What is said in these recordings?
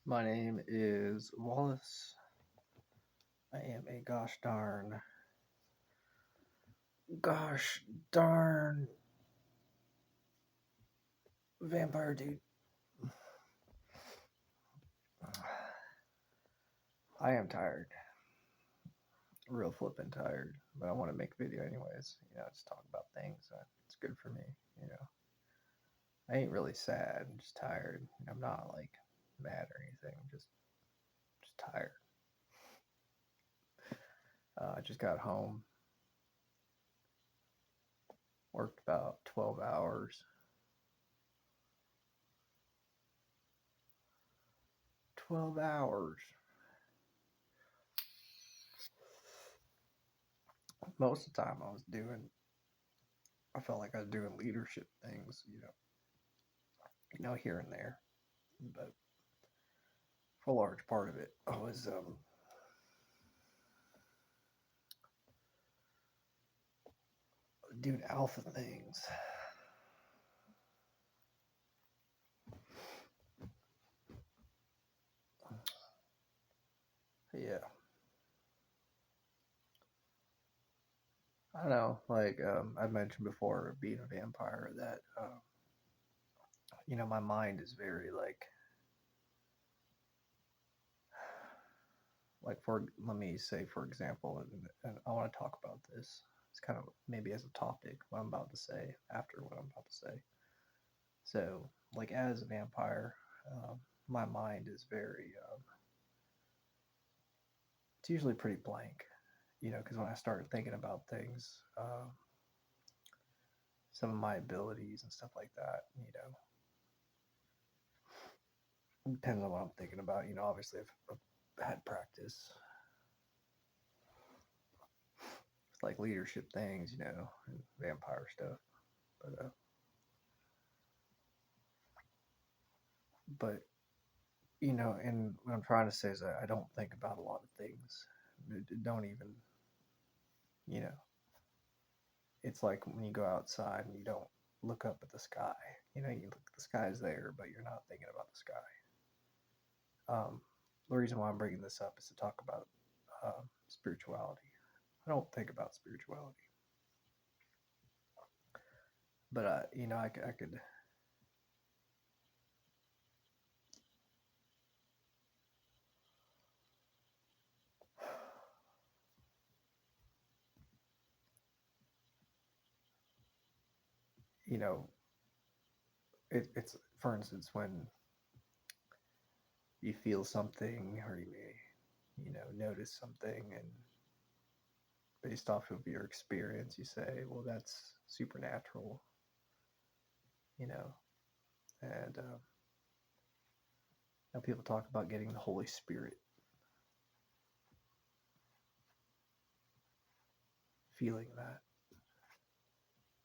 My name is Wallace. I am a gosh darn vampire dude. I am tired, real flippin' tired, but I want to make a video anyways. Just talk about things. It's good for me. You know, I ain't really sad. I'm just tired. I'm not like mad or anything. I'm just tired. I just got home, worked about 12 hours. 12 hours. Most of the time I felt like I was doing leadership things, here and there. But for a large part of it, I was doing alpha things. Yeah, I don't know. Like I mentioned before, being a vampire, that my mind is very like for let me say for example, and I want to talk about this. It's kind of maybe as a topic what I'm about to say after what I'm about to say. So, like as a vampire, my mind is very it's usually pretty blank. Because when I start thinking about things, some of my abilities and stuff like that, depends on what I'm thinking about. Obviously, I've had practice, it's like leadership things, and vampire stuff. But and what I'm trying to say is that I don't think about a lot of things. Don't even, you know, it's like when you go outside and you don't look up at the sky. You look, the sky's there, but you're not thinking about the sky. The reason why I'm bringing this up is to talk about spirituality. I don't think about spirituality, but I could, you know, it's for instance when you feel something or you may, notice something, and based off of your experience, you say, well, that's supernatural, you know, and now people talk about getting the Holy Spirit, feeling that,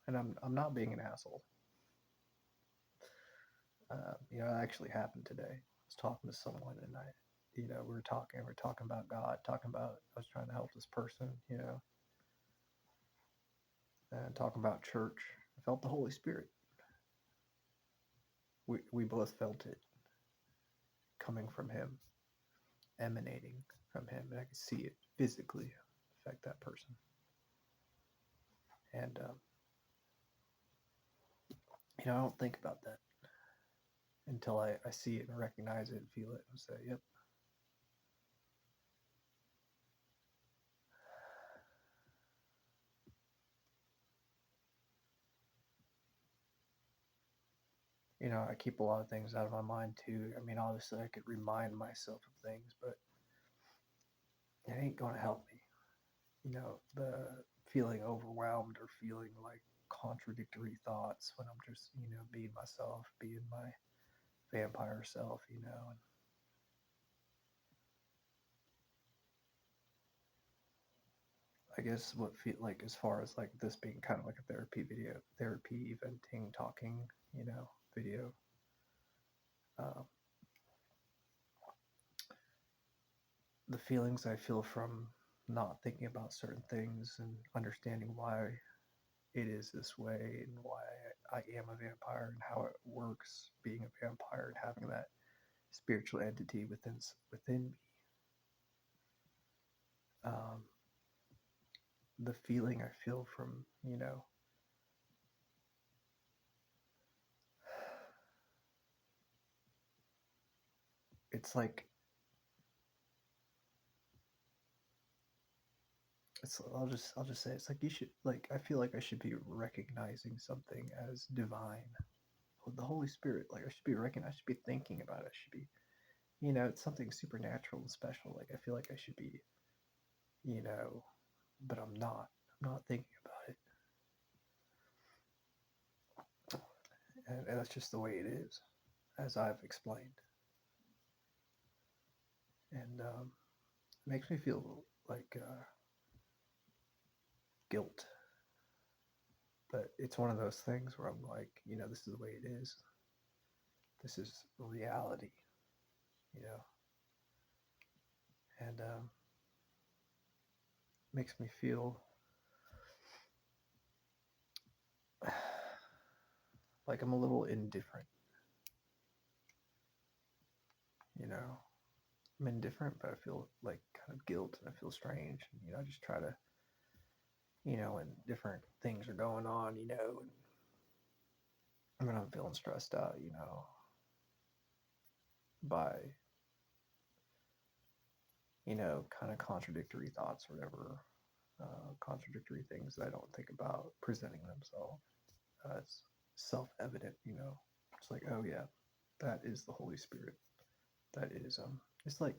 and I'm not being an asshole. It actually happened today. I was talking to someone, and we were talking about God, talking about I was trying to help this person, and talking about church. I felt the Holy Spirit. We both felt it coming from Him, emanating from Him, and I could see it physically affect that person. And I don't think about that until I see it and recognize it and feel it and say, yep. I keep a lot of things out of my mind too. I mean, obviously, I could remind myself of things, but it ain't going to help me. The feeling overwhelmed or feeling like contradictory thoughts when I'm just, being myself, being my vampire self, and I guess what feel like as far as like this being kind of like a therapy venting, talking, video. Um, the feelings I feel from not thinking about certain things and understanding why it is this way and why I am a vampire and how it works being a vampire and having that spiritual entity within me. Um, the feeling I feel from, it's like I'll just say it's like you should like I feel like I should be recognizing something as divine. The Holy Spirit, like I should be recognized, I should be thinking about it. I should be, it's something supernatural and special. Like I feel like I should be, you know, but I'm not. I'm not thinking about it, and that's just the way it is, as I've explained. And it makes me feel like guilt, but it's one of those things where I'm like, this is the way it is. This is reality, you know, and makes me feel like I'm a little indifferent, you know. I'm indifferent, but I feel like kind of guilt and I feel strange. And, I just try to, when different things are going on, and when I'm feeling stressed out, by, kind of contradictory thoughts or whatever, contradictory things that I don't think about presenting themselves as self evident, It's like, oh yeah, that is the Holy Spirit. That is, it's like,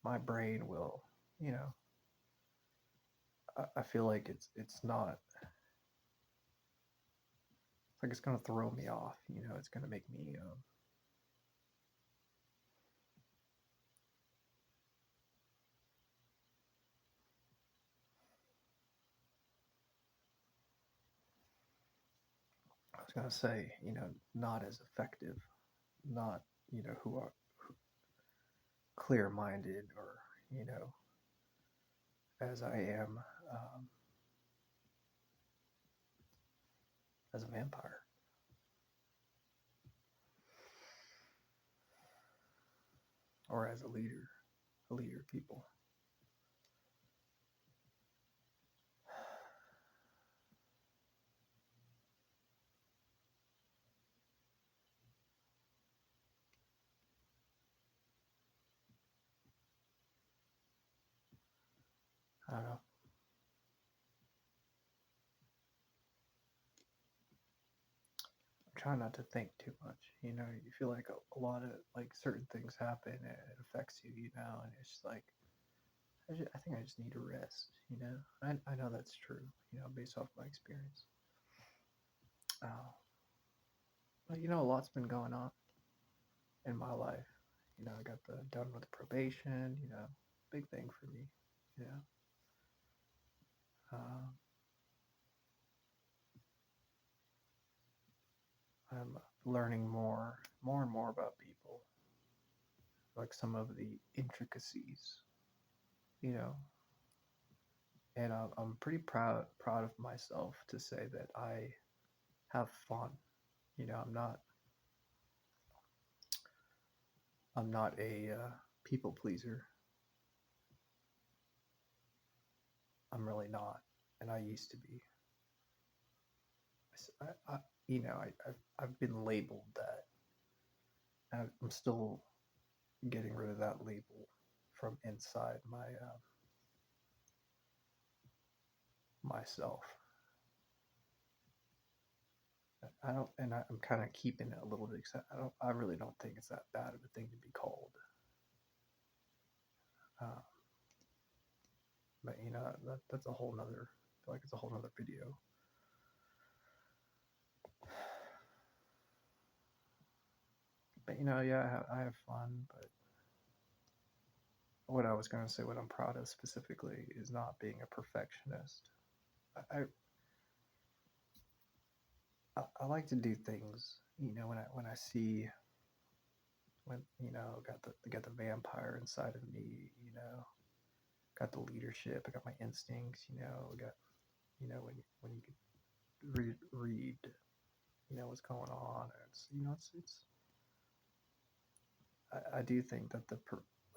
my brain will, you know, I feel like it's not, it's like it's gonna throw me off, it's gonna make me, I was gonna say, not as effective, not, who are clear minded or, as I am, um, as a vampire or as a leader of people. I don't know. I'm trying not to think too much. You feel like a lot of like certain things happen and it affects you, and it's just like I think I just need to rest. I know that's true. Based off my experience. Uh, but a lot's been going on in my life. I got done with probation. Big thing for me. You know, uh, I'm learning more and more about people, like some of the intricacies. You know, and I'm pretty proud of myself to say that I have fun. I'm not a people pleaser. I'm really not, and I used to be. I I've been labeled that. I'm still getting rid of that label from inside myself. I don't, and I'm kind of keeping it a little bit. I really don't think it's that bad of a thing to be called. Uh, but that's a whole nother. I feel like it's a whole nother video. But yeah, I have fun. But what I was going to say, what I'm proud of specifically, is not being a perfectionist. I, I like to do things, when I see when got the vampire inside of me, got the leadership, I got my instincts, got when you could read what's going on. And I do think that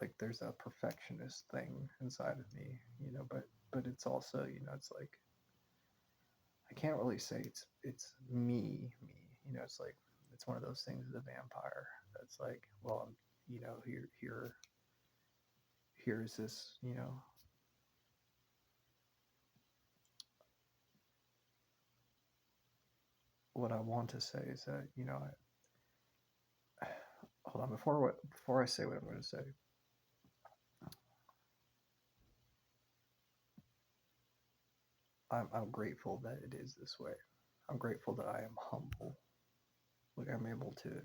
like there's a perfectionist thing inside of me, but it's also, it's like I can't really say it's me. It's like it's one of those things of the vampire that's like, well, I'm, here's this, what I want to say is that, hold on, before I say what I'm going to say, I'm grateful that it is this way. I'm grateful that I am humble. Like I'm able to,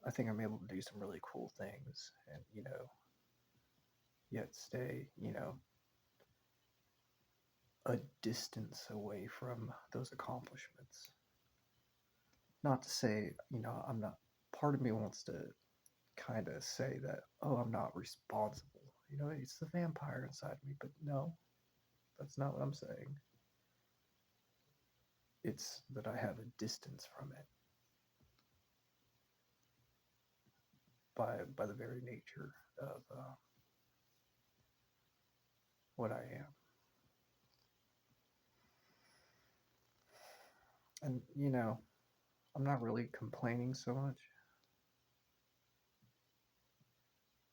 I think I'm able to do some really cool things and, yet stay, a distance away from those accomplishments. Not to say, I'm not, part of me wants to kind of say that, oh, I'm not responsible. It's the vampire inside me, but no, that's not what I'm saying. It's that I have a distance from it by the very nature of what I am. And, I'm not really complaining so much.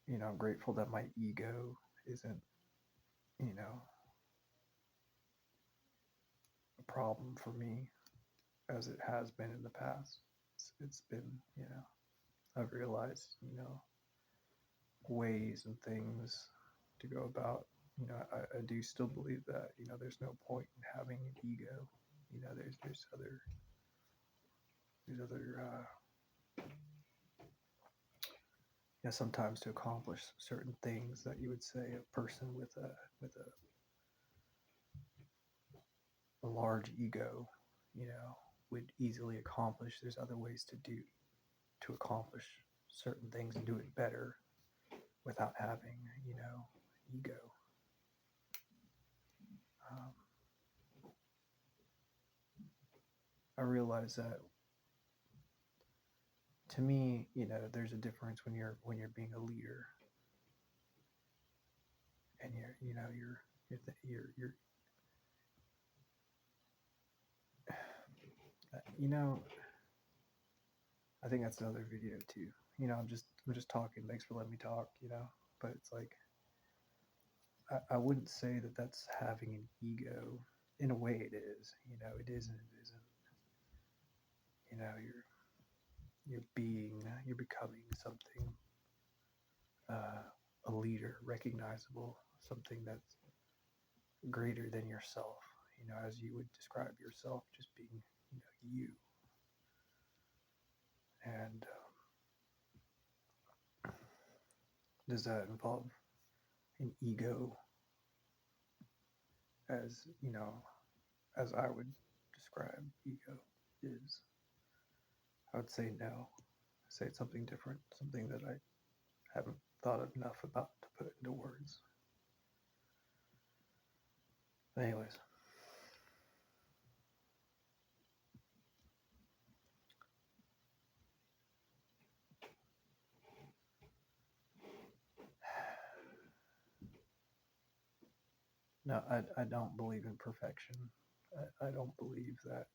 I'm grateful that my ego isn't, a problem for me as it has been in the past. It's been, I've realized, ways and things to go about. I do still believe that, there's no point in having an ego. There's other sometimes to accomplish certain things that you would say a person with a large ego, would easily accomplish. There's other ways to accomplish certain things and do it better without having, ego. Um, I realize that to me, there's a difference when you're being a leader and you're I think that's another video too. I'm just talking. Thanks for letting me talk. But it's like I wouldn't say that that's having an ego. In a way, it is. It is and it isn't. You're becoming something, a leader, recognizable, something that's greater than yourself. As you would describe yourself, just being, you. And does that involve an ego, as as I would describe ego is? I would say no. Say it's something different, something that I haven't thought enough about to put it into words. But anyways, no, I don't believe in perfection. I don't believe that,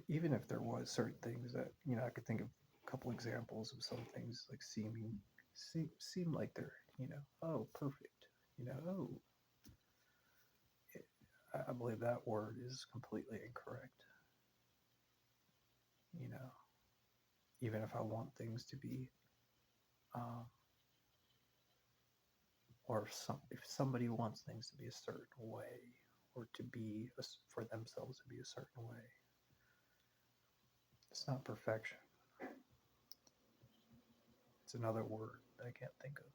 even if there was certain things that, I could think of a couple examples of some things like seem like they're, oh, perfect, oh, I believe that word is completely incorrect. Even if I want things to be, um, or if somebody wants things to be a certain way, or to be for themselves to be a certain way, it's not perfection. It's another word that I can't think of.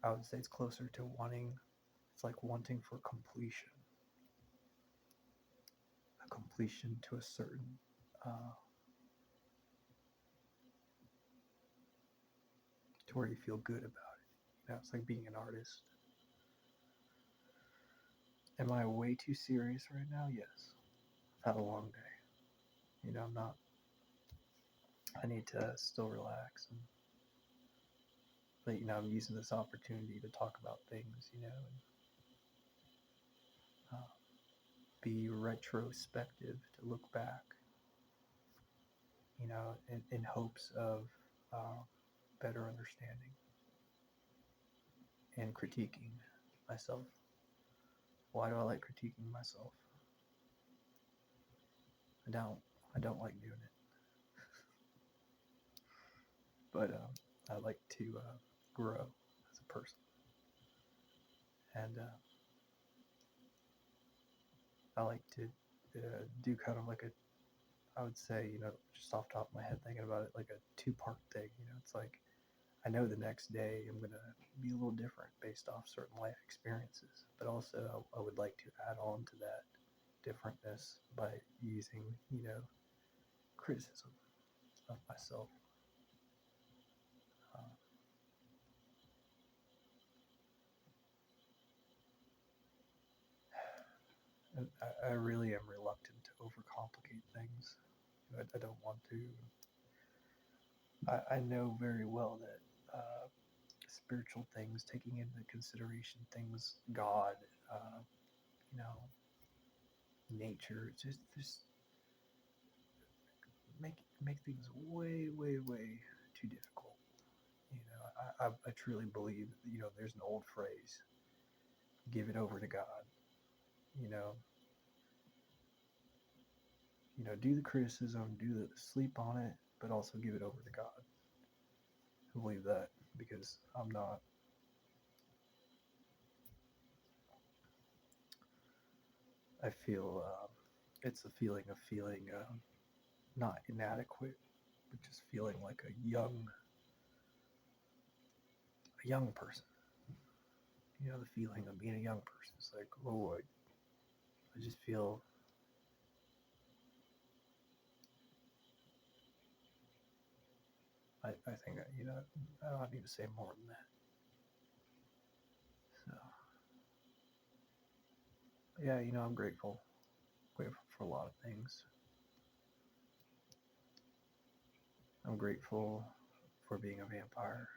I would say it's closer to wanting. It's like wanting for completion, a completion to a certain, to where you feel good about it. It's like being an artist. Am I way too serious right now? Yes. I've had a long day. I'm not. I need to still relax, but I'm using this opportunity to talk about things, and uh, be retrospective, to look back, in hopes of better understanding and critiquing myself. Why do I like critiquing myself? I don't. I don't like doing it, but I like to grow as a person, and I like to do kind of like I would say, just off the top of my head, thinking about it, like a two-part thing. It's like I know the next day I'm gonna be a little different based off certain life experiences, but also I would like to add on to that differentness by using, criticism of myself. Uh, and I really am reluctant to overcomplicate things. I don't want to. I know very well that spiritual things, taking into consideration things, God, uh, you know, nature, just make things way, way, way too difficult. I truly believe, there's an old phrase, give it over to God. You know, do the criticism, do the sleep on it, but also give it over to God. I believe that because I'm not. I feel it's a feeling of feeling not inadequate, but just feeling like a young person. The feeling of being a young person. It's like, oh, I just feel. I think I don't need to say more than that. So yeah, I'm grateful for a lot of things. I'm grateful for being a vampire,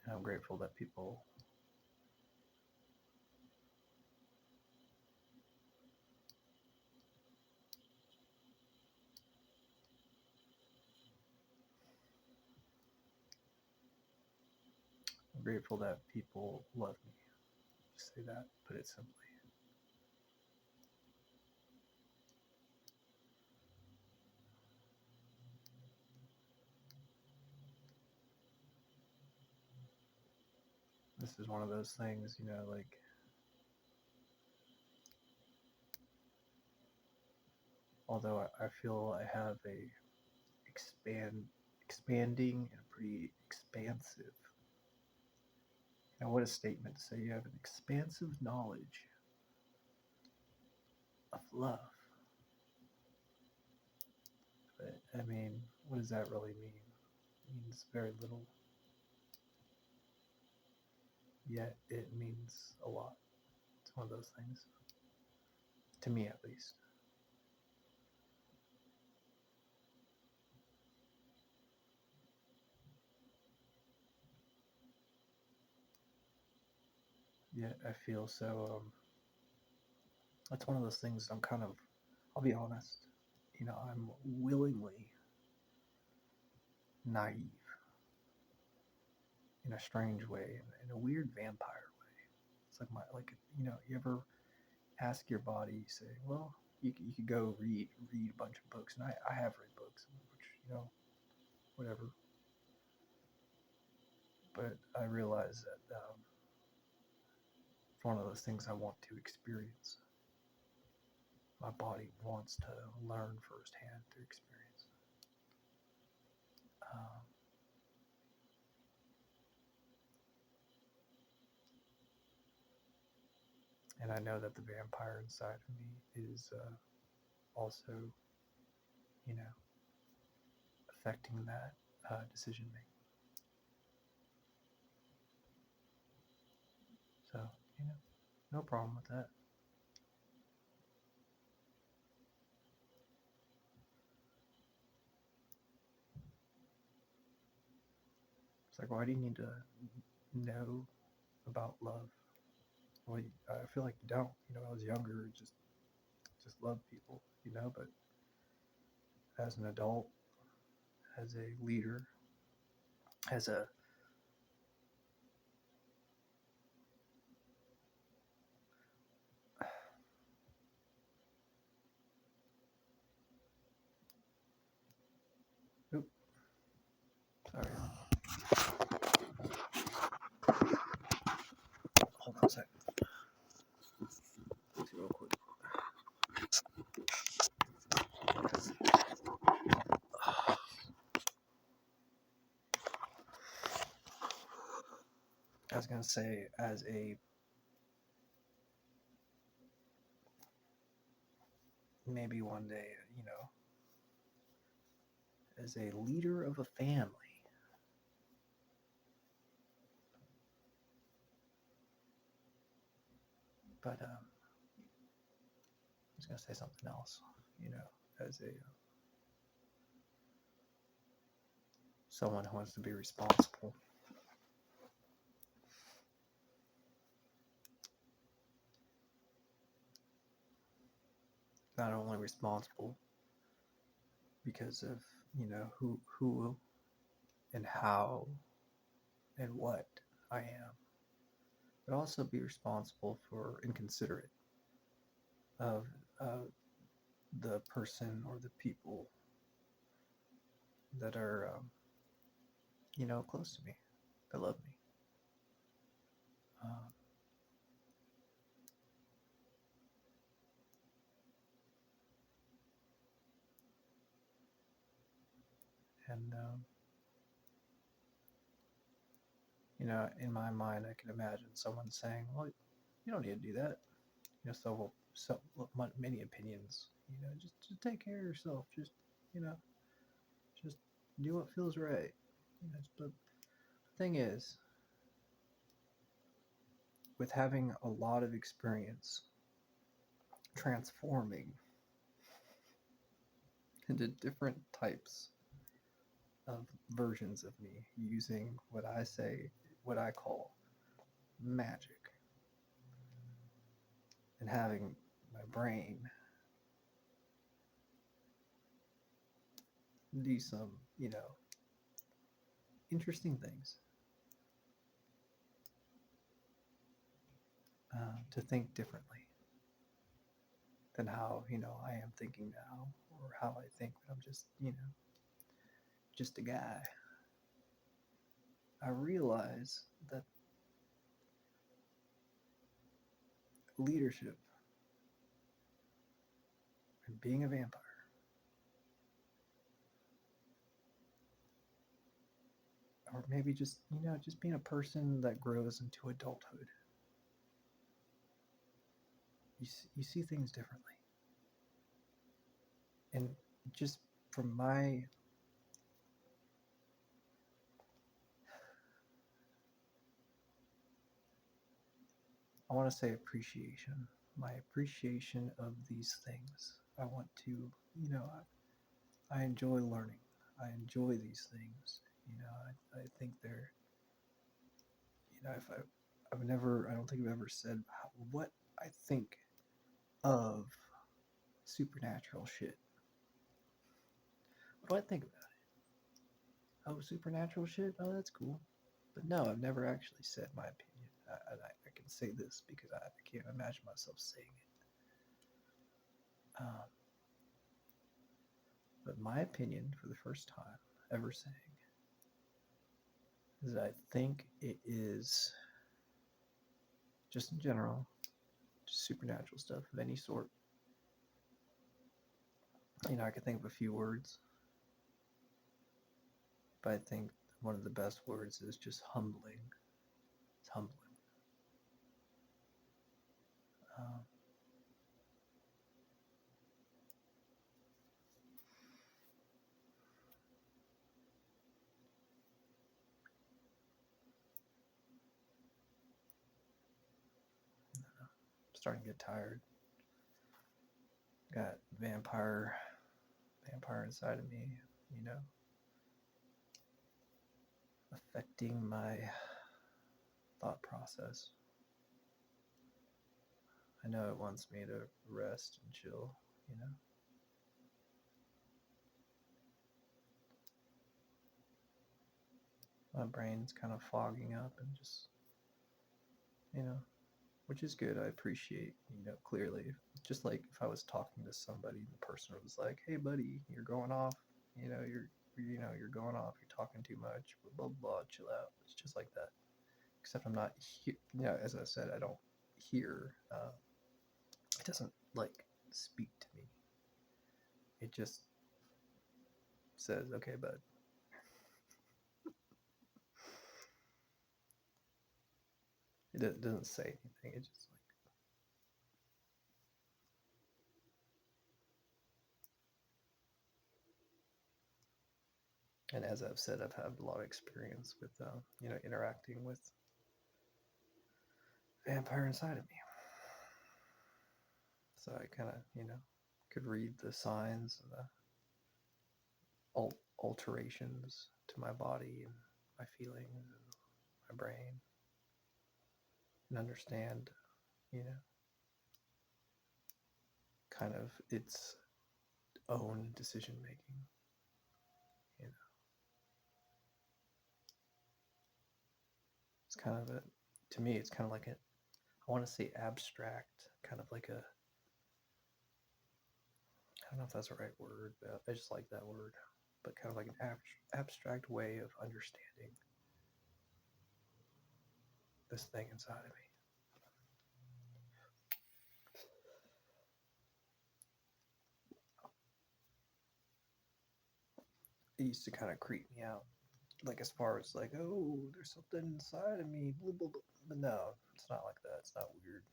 and I'm grateful that people. I'm grateful that people love me. Just say that, put it simply. This is one of those things, like although I feel I have a expanding and pretty expansive. What a statement to say you have an expansive knowledge of love. But I mean, what does that really mean? It means very little. Yet it means a lot. It's one of those things. To me at least. Yet I feel so that's one of those things I'm kind of, I'll be honest, I'm willingly naive in a strange way, in a weird vampire way. It's like you ever ask your body, you say, well, you could go read a bunch of books, and I have read books, which, whatever. But I realize that it's one of those things I want to experience. My body wants to learn firsthand through experience. Um, and I know that the vampire inside of me is also, you know, affecting that. decision making. So, no problem with that. It's like, why do you need to know about love? Well, I feel like you don't. I was younger, just love people, but as an adult, as a leader, as a oop, sorry, hold on a second. Let's see real quick. I was gonna say, as a maybe one day, as a leader of a family. But I was gonna say something else. As a someone who wants to be responsible. Not only responsible because of who and how and what I am, but also be responsible for and considerate of the person or the people that are close to me, that love me. Um, and in my mind, I can imagine someone saying, "Well, you don't need to do that." Many opinions. Just take care of yourself. You know, just do what feels right. But the thing is, with having a lot of experience transforming into different types of versions of me, using what I call magic, and having my brain do some, interesting things, to think differently than how, I am thinking now, or how I think when I'm just a guy. I realize that leadership and being a vampire, or maybe just being a person that grows into adulthood, you see things differently. And just from my I want to say appreciation, my appreciation of these things. I want to, I enjoy learning. I enjoy these things. I think they're, if I don't think I've ever said what I think of supernatural shit. What do I think about it? Oh, supernatural shit? Oh, that's cool. But no, I've never actually said my opinion. I can say this because I can't imagine myself saying it. But my opinion, for the first time ever saying, is that I think it is, just in general, just supernatural stuff of any sort. I could think of a few words, but I think one of the best words is just humbling. It's humbling. Um, starting to get tired. Got vampire inside of me, affecting my thought process. I know it wants me to rest and chill. My brain's kind of fogging up and just, which is good. I appreciate, clearly. Just like if I was talking to somebody and the person was like, "Hey, buddy, you're going off. You're going off. You're talking too much. Blah blah blah. Chill out." It's just like that. Except I'm not here. As I said, I don't hear. It doesn't speak to me. It just says, "Okay, bud." It doesn't say anything. It just and as I've said, I've had a lot of experience with, interacting with vampire inside of me. So I kind of, could read the signs and the alterations to my body and my feelings and my brain, and understand, kind of its own decision making. It's kind of to me, it's kind of like I want to say abstract, kind of like I don't know if that's the right word, but I just like that word, but kind of like an abstract way of understanding this thing inside of me. It used to kind of creep me out, like as far as like, oh, there's something inside of me, blah, blah, blah. But no, it's not like that. It's not weird.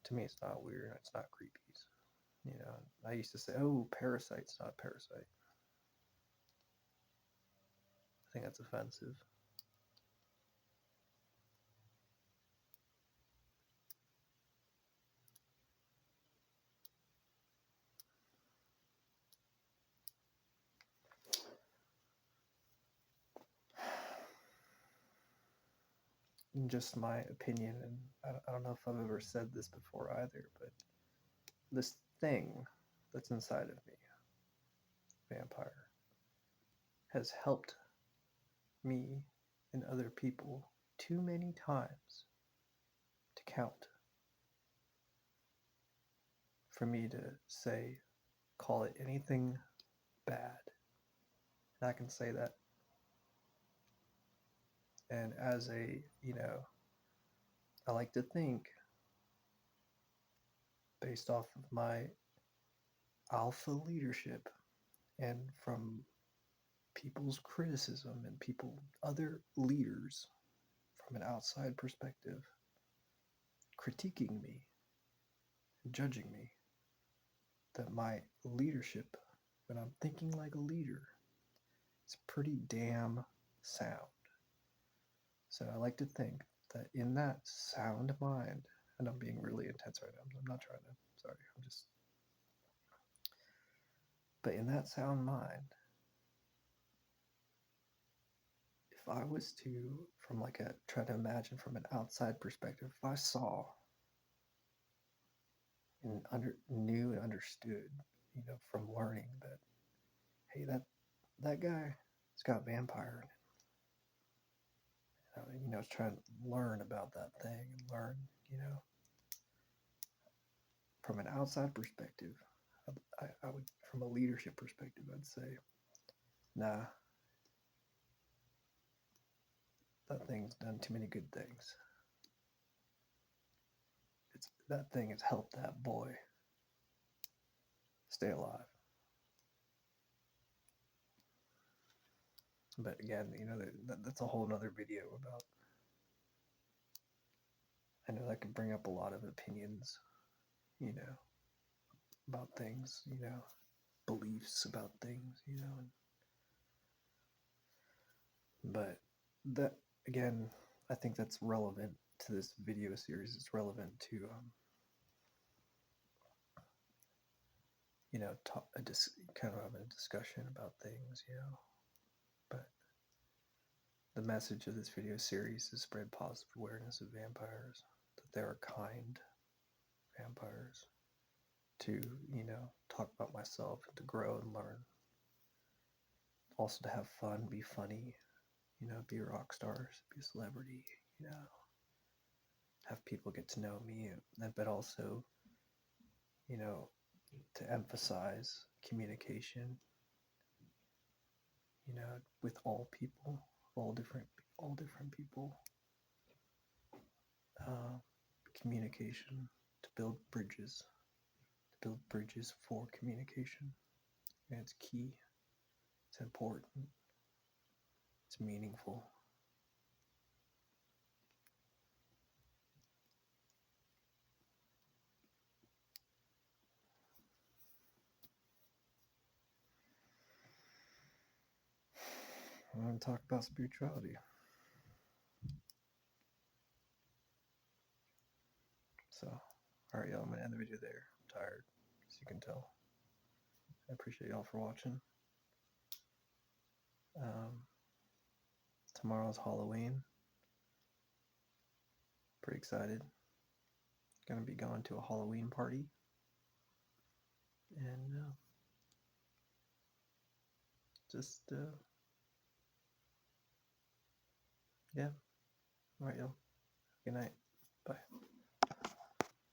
To me, it's not weird. It's not creepy. I used to say, oh, parasite's not a parasite. I think that's offensive. Just my opinion, and I don't know if I've ever said this before either, but this thing that's inside of me, vampire, has helped me and other people too many times to count for me to say, call it anything bad. And I can say that. And as I like to think based off of my alpha leadership and from people's criticism and other leaders from an outside perspective critiquing me, judging me, that my leadership, when I'm thinking like a leader, is pretty damn sound. So I like to think that in that sound mind, and I'm being really intense right now. I'm not trying to, sorry, but in that sound mind, if I was to, try to imagine from an outside perspective, if I saw and knew and understood, from learning that, hey, that guy has got vampire in it. I was trying to learn about that thing and learn, from an outside perspective. I would, from a leadership perspective, I'd say, nah, that thing's done too many good things. That thing has helped that boy stay alive. But again, that's a whole nother video about. I know that could bring up a lot of opinions, about things, beliefs about things, but that, again, I think that's relevant to this video series. It's relevant to kind of having a discussion about things, But the message of this video series is spread positive awareness of vampires, that there are kind vampires, to, talk about myself and to grow and learn. Also to have fun, be funny, be rock stars, be a celebrity, have people get to know me, but also, to emphasize communication, with all people, all different people. Uh, Communication, to build bridges for communication. And it's key. It's important. It's meaningful. I'm going to talk about spirituality. So, alright, y'all, I'm going to end the video there. I'm tired, as you can tell. I appreciate y'all for watching. Tomorrow's Halloween. Pretty excited. Gonna be going to a Halloween party. And yeah. Alright, y'all. Good night. Bye.